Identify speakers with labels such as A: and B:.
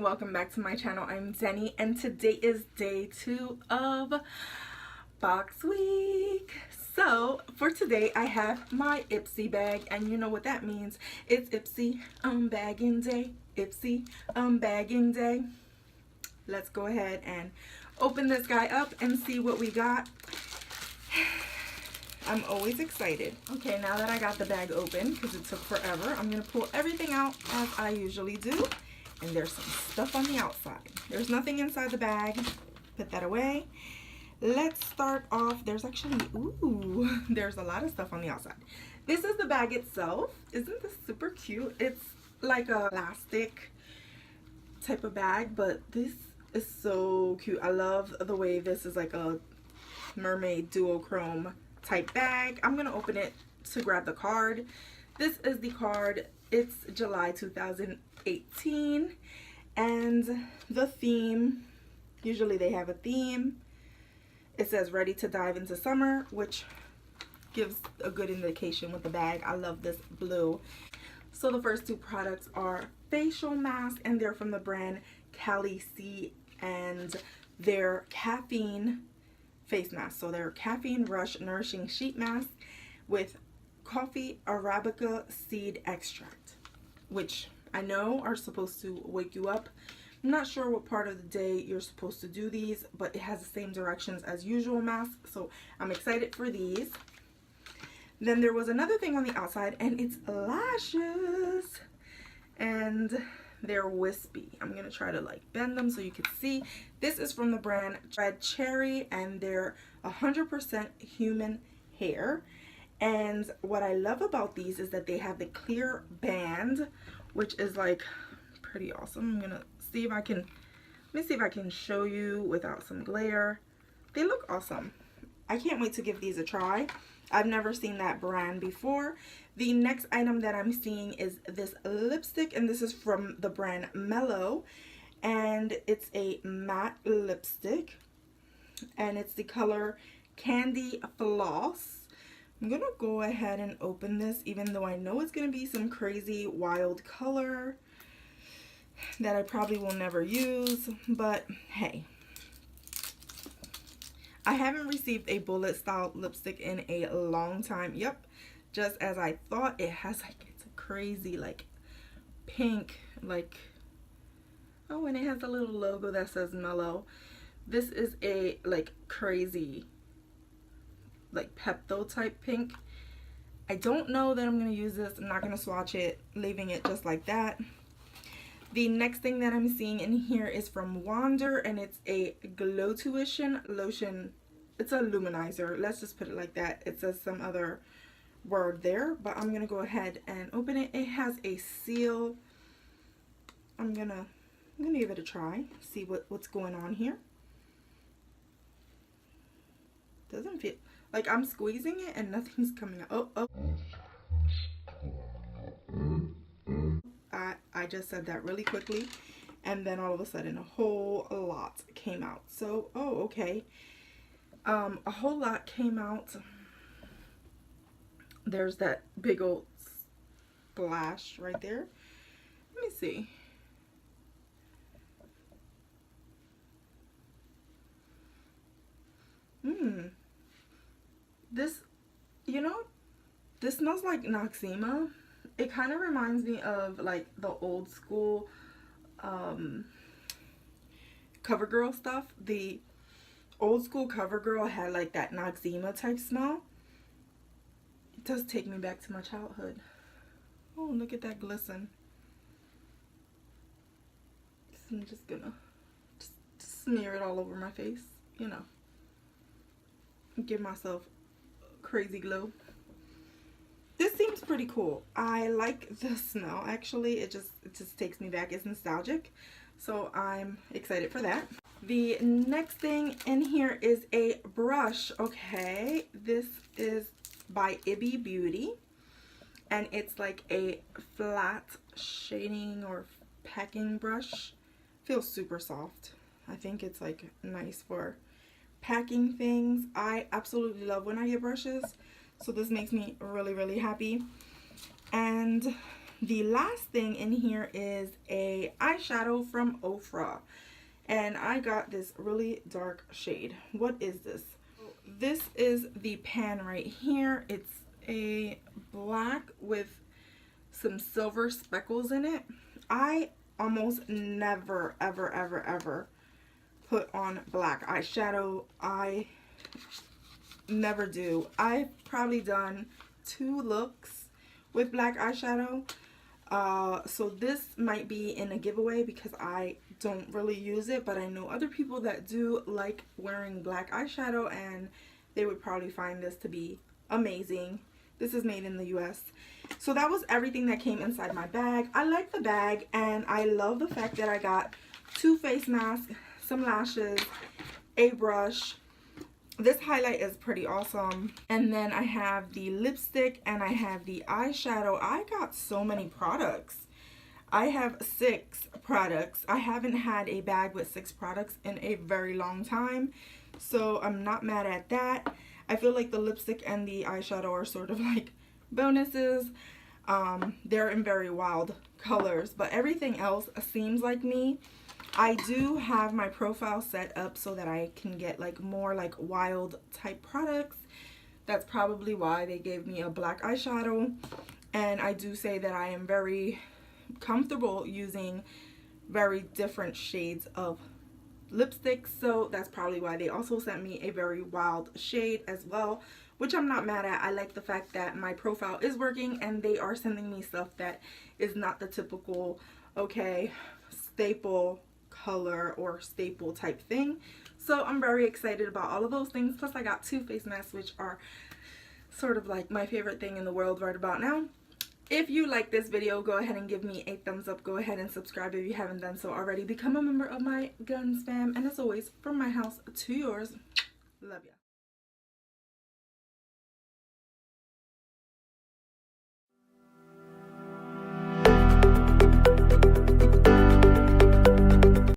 A: welcome back to my channel. I'm Deni and today is day 2 of box week. So for today I have my Ipsy bag, and you know what that means. It's Ipsy bagging day. Ipsy bagging day. Let's go ahead and open this guy up and see what we got. I'm always excited. Okay, now that I got the bag open, because it took forever, I'm going to pull everything out as I usually do. And there's some stuff on the outside. There's nothing inside the bag. Put that away. Let's start off. There's actually, ooh, there's a lot of stuff on the outside. This is the bag itself. Isn't this super cute? It's like a plastic type of bag, but this is so cute. I love the way this is like a mermaid duochrome type bag. I'm gonna open it to grab the card. This is the card. It's July 2018, and the theme, usually they have a theme. It says ready to dive into summer, which gives a good indication with the bag. I love this blue. So the first two products are facial masks, and they're from the brand Callyssee, and they're caffeine face masks. So they're caffeine rush nourishing sheet mask with coffee arabica seed extract, which I know are supposed to wake you up. I'm not sure what part of the day you're supposed to do these, but it has the same directions as usual masks, so I'm excited for these. Then there was another thing on the outside, and it's lashes, and they're wispy. I'm gonna try to like bend them so you can see. This is from the brand Red Cherry, and they're 100% human hair. And what I love about these is that they have the clear band, which is like pretty awesome. I'm gonna see if I can, let me see if I can show you without some glare. They look awesome. I can't wait to give these a try. I've never seen that brand before. The next item that I'm seeing is this lipstick, and this is from the brand Mellow, and it's a matte lipstick, and it's the color Candy Floss. I'm gonna go ahead and open this, even though I know it's gonna be some crazy wild color that I probably will never use, but hey. I haven't received a bullet style lipstick in a long time. Yep, just as I thought. It has like, it's a crazy like pink, like, oh, and it has a little logo that says Mellow. This is a like crazy like Pepto type pink. I don't know that I'm going to use this. I'm not going to swatch it, leaving it just like that. The next thing that I'm seeing in here is from Wander, and it's a Glowtion lotion. It's a luminizer. Let's just put it like that. It says some other word there, but I'm going to go ahead and open it. It has a seal. I'm gonna give it a try, see what's going on here. Doesn't feel like I'm squeezing it and nothing's coming out. Oh. I just said that really quickly, and then all of a sudden a whole lot came out. So, oh, okay. A whole lot came out. There's that big old splash right there. Let me see. This, you know, this smells like Noxzema. It kind of reminds me of like the old school CoverGirl stuff. The old school CoverGirl had like that Noxzema type smell. It does take me back to my childhood. Oh, look at that glisten. So I'm just gonna smear it all over my face, you know, give myself crazy glow. This seems pretty cool. I like the smell actually. It just takes me back. It's nostalgic, so I'm excited for that. The next thing in here is a brush. Okay, this is by Ibby Beauty, and it's like a flat shading or packing brush. Feels super soft. I think it's like nice for packing things. I absolutely love when I get brushes, so this makes me really, really happy. And the last thing in here is a eyeshadow from Ofra. And I got this really dark shade. What is this? This is the pan right here. It's a black with some silver speckles in it. I almost never, ever put on black eyeshadow. I never do. I've probably done 2 looks with black eyeshadow. So this might be in a giveaway because I don't really use it, but I know other people that do like wearing black eyeshadow and they would probably find this to be amazing. This is made in the US. So that was everything that came inside my bag. I like the bag and I love the fact that I got 2 face masks, some lashes, a brush. This highlight is pretty awesome. And then I have the lipstick and I have the eyeshadow. I got so many products. I have 6 products. I haven't had a bag with 6 products in a very long time, so I'm not mad at that. I feel like the lipstick and the eyeshadow are sort of like bonuses. They're in very wild colors, but everything else seems like me. I do have my profile set up so that I can get like more like wild type products. That's probably why they gave me a black eyeshadow. And I do say that I am very comfortable using very different shades of lipstick, so that's probably why they also sent me a very wild shade as well, which I'm not mad at. I like the fact that my profile is working and they are sending me stuff that is not the typical, okay, staple color or staple type thing. So I'm very excited about all of those things. Plus I got 2 face masks, which are sort of like my favorite thing in the world right about now. If you like this video, go ahead and give me a thumbs up. Go ahead and subscribe if you haven't done so already. Become a member of my GonzFam. And as always, from my house to yours, love ya.